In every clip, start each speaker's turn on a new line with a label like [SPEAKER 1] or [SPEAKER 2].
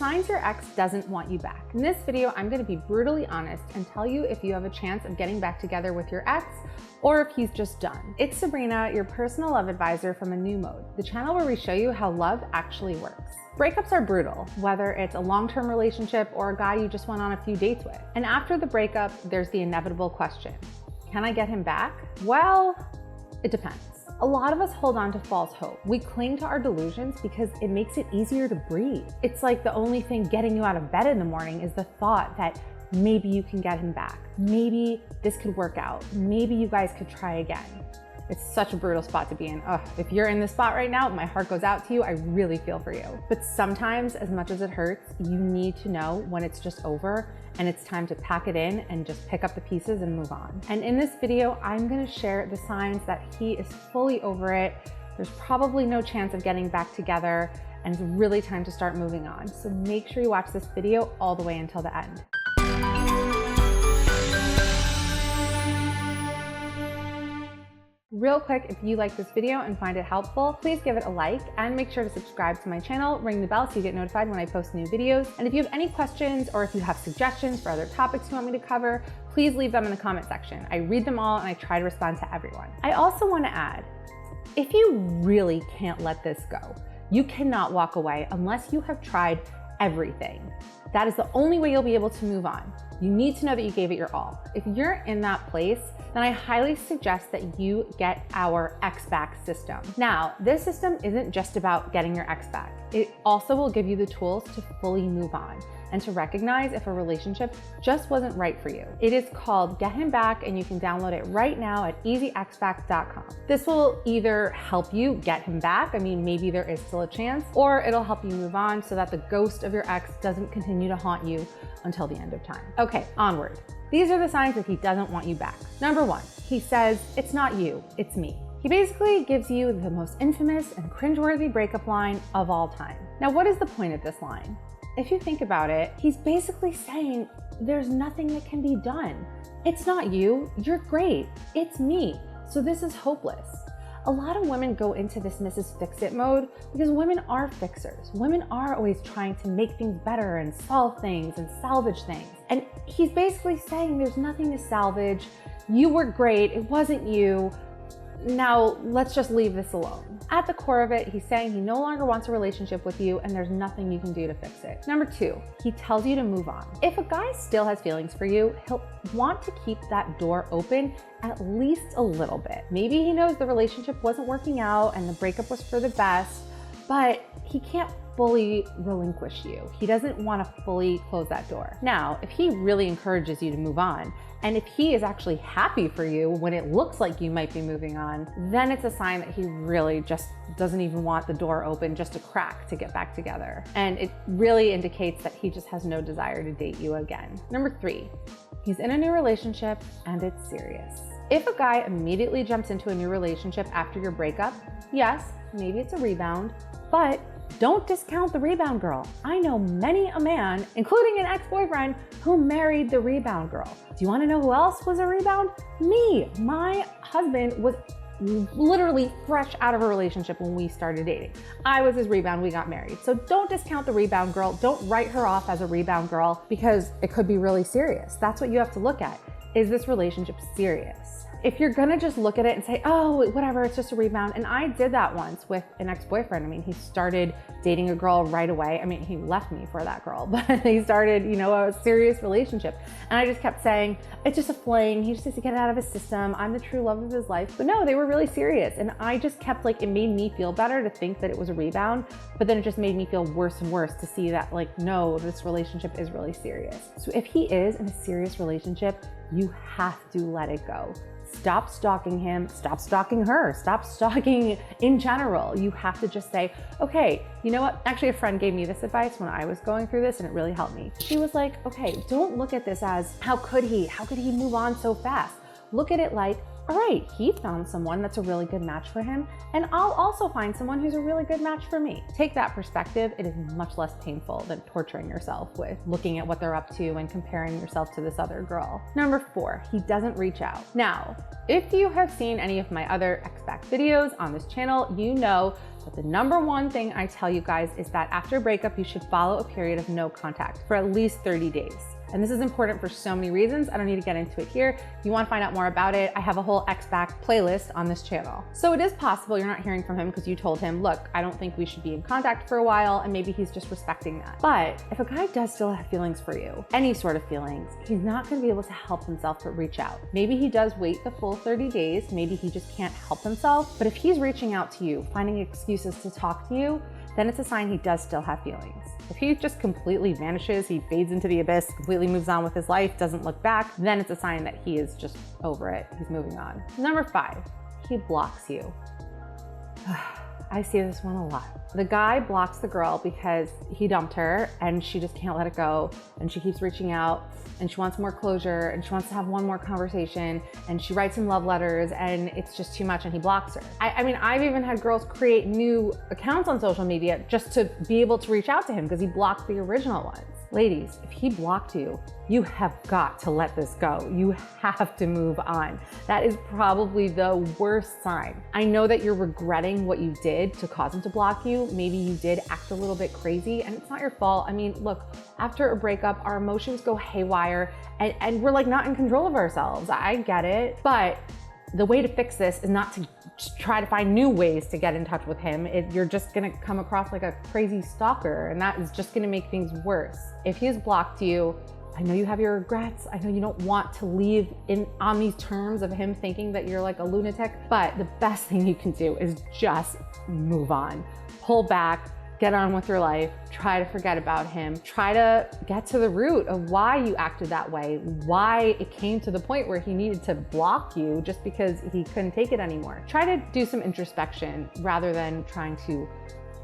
[SPEAKER 1] Signs your ex doesn't want you back. In this video, I'm gonna be brutally honest and tell you if you have a chance of getting back together with your ex or if he's just done. It's Sabrina, your personal love advisor from A New Mode, the channel where we show you how love actually works. Breakups are brutal, whether it's a long-term relationship or a guy you just went on a few dates with. And after the breakup, there's the inevitable question, can I get him back? Well, it depends. A lot of us hold on to false hope. We cling to our delusions because it makes it easier to breathe. It's like the only thing getting you out of bed in the morning is the thought that maybe you can get him back. Maybe this could work out. Maybe you guys could try again. It's such a brutal spot to be in. Ugh, if you're in this spot right now, my heart goes out to you. I really feel for you. But sometimes, as much as it hurts, you need to know when it's just over and it's time to pack it in and just pick up the pieces and move on. And in this video, I'm gonna share the signs that he is fully over it. There's probably no chance of getting back together and it's really time to start moving on. So make sure you watch this video all the way until the end. Real quick, if you like this video and find it helpful, please give it a like and make sure to subscribe to my channel, ring the bell so you get notified when I post new videos. And if you have any questions or if you have suggestions for other topics you want me to cover, please leave them in the comment section. I read them all and I try to respond to everyone. I also want to add, if you really can't let this go, you cannot walk away unless you have tried everything. That is the only way you'll be able to move on. You need to know that you gave it your all. If you're in that place, then I highly suggest that you get our Ex Back system. Now, this system isn't just about getting your ex back. It also will give you the tools to fully move on and to recognize if a relationship just wasn't right for you. It is called Get Him Back and you can download it right now at easyexback.com. This will either help you get him back, I mean, maybe there is still a chance, or it'll help you move on so that the ghost of your ex doesn't continue to haunt you until the end of time. Okay, onward. These are the signs that he doesn't want you back. Number one, he says, it's not you, it's me. He basically gives you the most infamous and cringeworthy breakup line of all time. Now, what is the point of this line? If you think about it, he's basically saying there's nothing that can be done. It's not you, you're great, it's me. So this is hopeless. A lot of women go into this Mrs. Fix-It mode because women are fixers. Women are always trying to make things better and solve things and salvage things. And he's basically saying there's nothing to salvage. You were great, it wasn't you. Now let's just leave this alone. At the core of it, he's saying he no longer wants a relationship with you and there's nothing you can do to fix it. Number two, he tells you to move on. If a guy still has feelings for you, he'll want to keep that door open at least a little bit. Maybe he knows the relationship wasn't working out and the breakup was for the best, but he can't fully relinquish you. He doesn't want to fully close that door. Now, if he really encourages you to move on, and if he is actually happy for you when it looks like you might be moving on, then it's a sign that he really just doesn't even want the door open just a crack to get back together. And it really indicates that he just has no desire to date you again. Number three, he's in a new relationship and it's serious. If a guy immediately jumps into a new relationship after your breakup, yes, maybe it's a rebound, but don't discount the rebound girl. I know many a man, including an ex-boyfriend, who married the rebound girl. Do you want to know who else was a rebound? Me. My husband was literally fresh out of a relationship when we started dating. I was his rebound, we got married. So don't discount the rebound girl. Don't write her off as a rebound girl because it could be really serious. That's what you have to look at. Is this relationship serious? If you're gonna just look at it and say, oh, whatever, it's just a rebound. And I did that once with an ex-boyfriend. I mean, he started dating a girl right away. I mean, he left me for that girl, but he started, a serious relationship. And I just kept saying, it's just a fling. He just needs to get it out of his system. I'm the true love of his life. But no, they were really serious. And I just kept it made me feel better to think that it was a rebound, but then it just made me feel worse and worse to see that no, this relationship is really serious. So if he is in a serious relationship, you have to let it go. Stop stalking him, stop stalking her, stop stalking in general. You have to just say, okay, you know what? Actually, a friend gave me this advice when I was going through this and it really helped me. She was like, okay, don't look at this as, how could he move on so fast? Look at it like, all right, he found someone that's a really good match for him, and I'll also find someone who's a really good match for me. Take that perspective. It is much less painful than torturing yourself with looking at what they're up to and comparing yourself to this other girl. Number 4, he doesn't reach out. Now, if you have seen any of my other ex-back videos on this channel, you know that the number one thing I tell you guys is that after a breakup, you should follow a period of no contact for at least 30 days. And this is important for so many reasons. I don't need to get into it here. If you want to find out more about it, I have a whole ex-back playlist on this channel. So it is possible you're not hearing from him because you told him, look, I don't think we should be in contact for a while, and maybe he's just respecting that. But if a guy does still have feelings for you, any sort of feelings, he's not going to be able to help himself but reach out. Maybe he does wait the full 30 days. Maybe he just can't help himself. But if he's reaching out to you, finding excuses to talk to you, then it's a sign he does still have feelings. If he just completely vanishes, he fades into the abyss, completely moves on with his life, doesn't look back, then it's a sign that he is just over it. He's moving on. Number 5, he blocks you. I see this one a lot. The guy blocks the girl because he dumped her and she just can't let it go, and she keeps reaching out and she wants more closure and she wants to have one more conversation, and she writes him love letters and it's just too much, and he blocks her. I mean, I've even had girls create new accounts on social media just to be able to reach out to him because he blocked the original ones. Ladies, if he blocked you, you have got to let this go. You have to move on. That is probably the worst sign. I know that you're regretting what you did to cause him to block you. Maybe you did act a little bit crazy, and it's not your fault. I mean, look, after a breakup, our emotions go haywire and we're like not in control of ourselves. I get it, but the way to fix this is not to try to find new ways to get in touch with him. You're just gonna come across like a crazy stalker, and that is just gonna make things worse. If he's blocked you, I know you have your regrets. I know you don't want to leave on these terms of him thinking that you're like a lunatic, but the best thing you can do is just move on. Pull back, get on with your life, try to forget about him, try to get to the root of why you acted that way, why it came to the point where he needed to block you just because he couldn't take it anymore. Try to do some introspection rather than trying to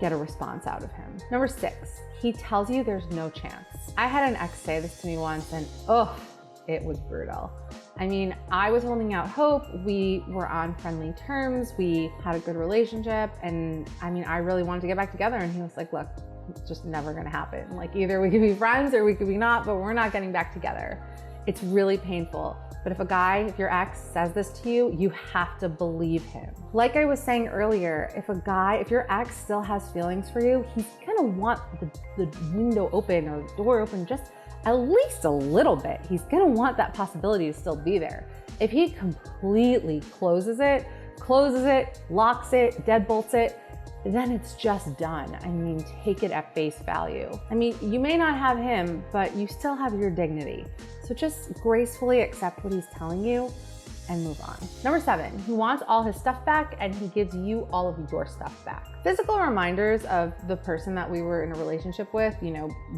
[SPEAKER 1] get a response out of him. Number 6, he tells you there's no chance. I had an ex say this to me once, and it was brutal. I mean, I was holding out hope. We were on friendly terms. We had a good relationship. And I mean, I really wanted to get back together. And he was like, look, it's just never gonna happen. Like, either we could be friends or we could be not, but we're not getting back together. It's really painful. But if your ex says this to you, you have to believe him. Like I was saying earlier, if your ex still has feelings for you, he's gonna want the window open or the door open just at least a little bit. He's gonna want that possibility to still be there. If he completely closes it, locks it, deadbolts it, then it's just done. I mean, take it at face value. I mean, you may not have him, but you still have your dignity. So just gracefully accept what he's telling you and move on. Number 7, he wants all his stuff back and he gives you all of your stuff back. Physical reminders of the person that we were in a relationship with,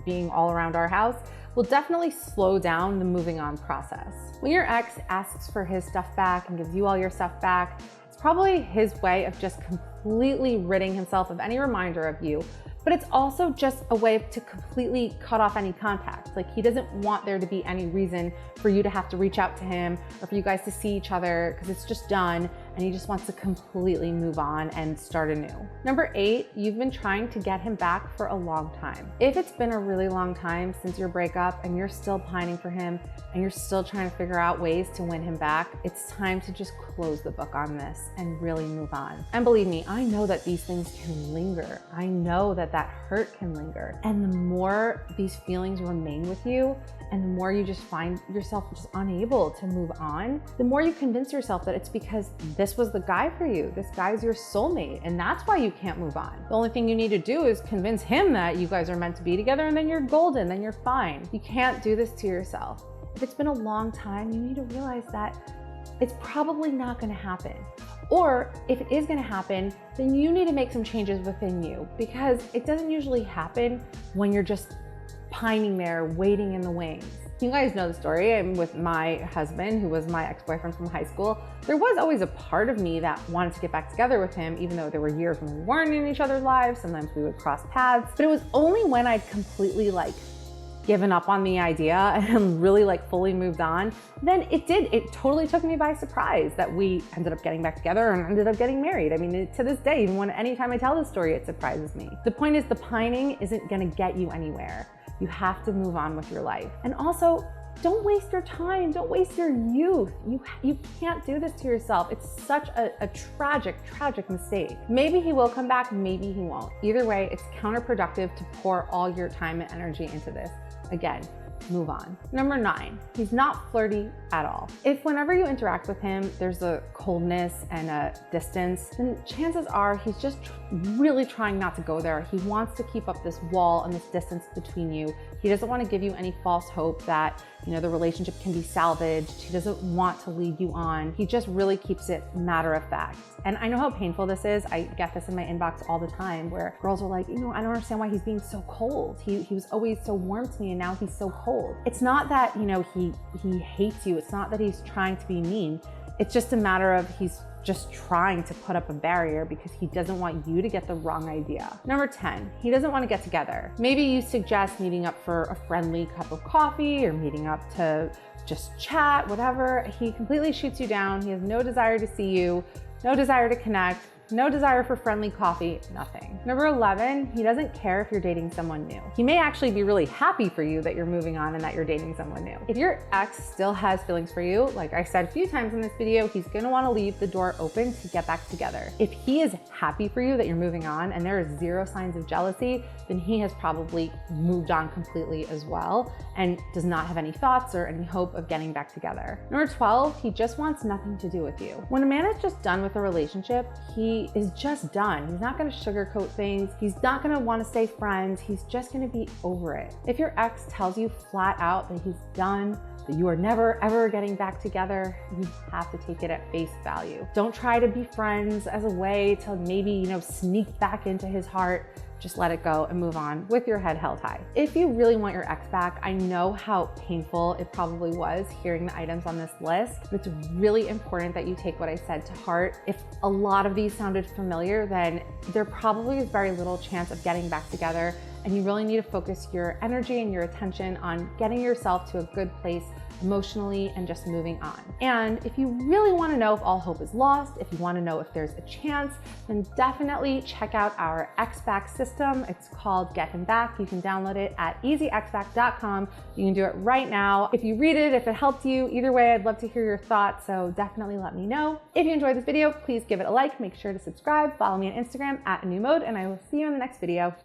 [SPEAKER 1] being all around our house, will definitely slow down the moving on process. When your ex asks for his stuff back and gives you all your stuff back, it's probably his way of just completely ridding himself of any reminder of you, but it's also just a way to completely cut off any contact. Like, he doesn't want there to be any reason for you to have to reach out to him or for you guys to see each other, because it's just done, and he just wants to completely move on and start anew. Number 8, you've been trying to get him back for a long time. If it's been a really long time since your breakup and you're still pining for him and you're still trying to figure out ways to win him back, it's time to just close the book on this and really move on. And believe me, I know that these things can linger. I know that hurt can linger. And the more these feelings remain with you, and the more you just find yourself just unable to move on, the more you convince yourself that it's because this was the guy for you. This guy's your soulmate, and that's why you can't move on. The only thing you need to do is convince him that you guys are meant to be together, and then you're golden, then you're fine. You can't do this to yourself. If it's been a long time, you need to realize that it's probably not gonna happen. Or if it is gonna happen, then you need to make some changes within you, because it doesn't usually happen when you're just pining there, waiting in the wings. You guys know the story. I'm with my husband, who was my ex-boyfriend from high school. There was always a part of me that wanted to get back together with him, even though there were years when we weren't in each other's lives. Sometimes we would cross paths, but it was only when I'd completely given up on the idea and really like fully moved on, then it totally took me by surprise that we ended up getting back together and ended up getting married. I mean, to this day, even anytime I tell this story, it surprises me. The point is, the pining isn't gonna get you anywhere. You have to move on with your life. And also, don't waste your time. Don't waste your youth. You can't do this to yourself. It's such a tragic, tragic mistake. Maybe he will come back, maybe he won't. Either way, it's counterproductive to pour all your time and energy into this. Again, move on. Number 9, he's not flirty at all. If whenever you interact with him, there's a coldness and a distance, then chances are he's just really trying not to go there. He wants to keep up this wall and this distance between you. He doesn't want to give you any false hope that, you know, the relationship can be salvaged. He doesn't want to lead you on. He just really keeps it matter of fact. And I know how painful this is. I get this in my inbox all the time where girls are like, you know, I don't understand why he's being so cold. He was always so warm to me and now he's so cold. It's not that, you know, he hates you. It's not that he's trying to be mean. It's just a matter of he's just trying to put up a barrier because he doesn't want you to get the wrong idea. Number 10, he doesn't want to get together. Maybe you suggest meeting up for a friendly cup of coffee or meeting up to just chat, whatever. He completely shoots you down. He has no desire to see you, no desire to connect, no desire for friendly coffee, nothing. Number 11, he doesn't care if you're dating someone new. He may actually be really happy for you that you're moving on and that you're dating someone new. If your ex still has feelings for you, like I said a few times in this video, he's gonna wanna leave the door open to get back together. If he is happy for you that you're moving on and there are 0 signs of jealousy, then he has probably moved on completely as well and does not have any thoughts or any hope of getting back together. Number 12, he just wants nothing to do with you. When a man is just done with a relationship, he is just done. He's not gonna sugarcoat things. He's not gonna wanna stay friends. He's just gonna be over it. If your ex tells you flat out that he's done, that you are never ever getting back together, you have to take it at face value. Don't try to be friends as a way to maybe, you know, sneak back into his heart. Just let it go and move on with your head held high. If you really want your ex back, I know how painful it probably was hearing the items on this list, but it's really important that you take what I said to heart. If a lot of these sounded familiar, then there probably is very little chance of getting back together, and you really need to focus your energy and your attention on getting yourself to a good place emotionally and just moving on. And if you really want to know if all hope is lost, if you want to know if there's a chance, then definitely check out our X Back system. It's called Get Him Back. You can download it at easyxback.com. You can do it right now. If you read it, if it helped you, either way, I'd love to hear your thoughts, so definitely let me know. If you enjoyed this video, please give it a like, make sure to subscribe, follow me on Instagram @anewmode, and I will see you in the next video.